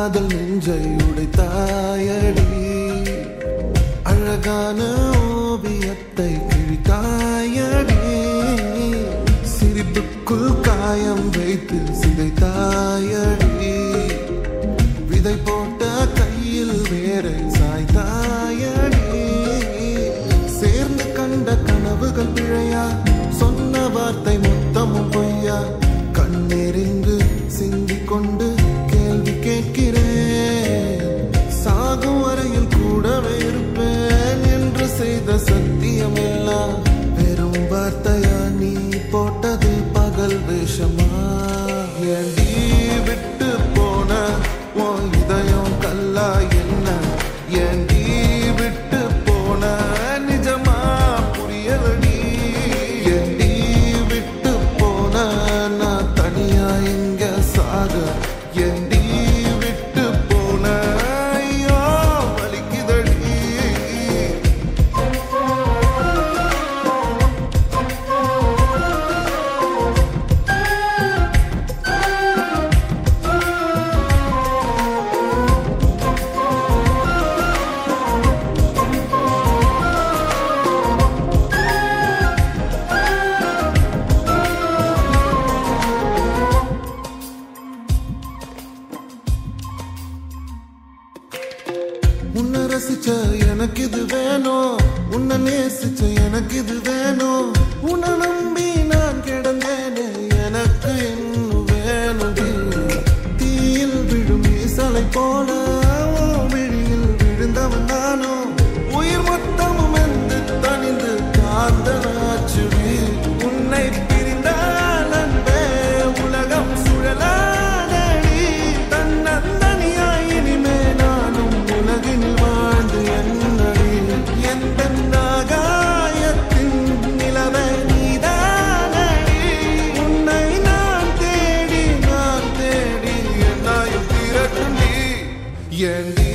காதல் நெஞ்சை உடைத்தாயடி அழகான ஓவியத்தை கிழித்தாயடி சிரிப்புக்குள் காயம் வைத்து சிதைத்தாயடி விதை போட்ட கையில் வேரை சாய்த்தாயடி சேர்ந்து கண்ட கனவுகள் பிழையா சொன்ன வார்த்தை மொத்தமும் பொய்யா கண்ணெறிந்து சிந்திக் கொண்டு கேள்வி கேட்கிறேன் சாகும் வரையில் கூடவே இருப்பேன் என்று செய்த சத்தியம் எல்லாம் வெறும் வார்த்தையா நீ போட்டது பகல் வேஷமா ஏண்டி விட்டு போன உன் இதயம் கல்லா என்ன ஏண்டி விட்டு போன நிஜமா புரியலடி ஏண்டி விட்டு போன நான் தனியா எங்க சாக ஏண்டி விட்டு போன ஐயோ வலிக்குதடி உன்னை ரசிச்ச எனக்கு இது வேணும் உன்னை நேசிச்ச எனக்கு இது வேணும் உன்னை நம்பி நான் கிடந்தேனே எனக்கு இன்னும் வேணும் தீயில் விழும் ஈசலை போல விழியில் விழுந்தவன் நானோ உயிர் மொத்தமும் என்று தனிந்து காந்தனாச்சுடி உன்னை பிரிந்தால் அன்பே உலகம் சுழலாதடி தன்னந்தனியாய் இனிமே நானும் உலகினில் வாழ்ந்து என்னடி எந்த நாகாயத்தின் நிலவை நீதானடி உன்னை நான் தேடி என்னாயும் திரட்டுண்டி ஏண்டி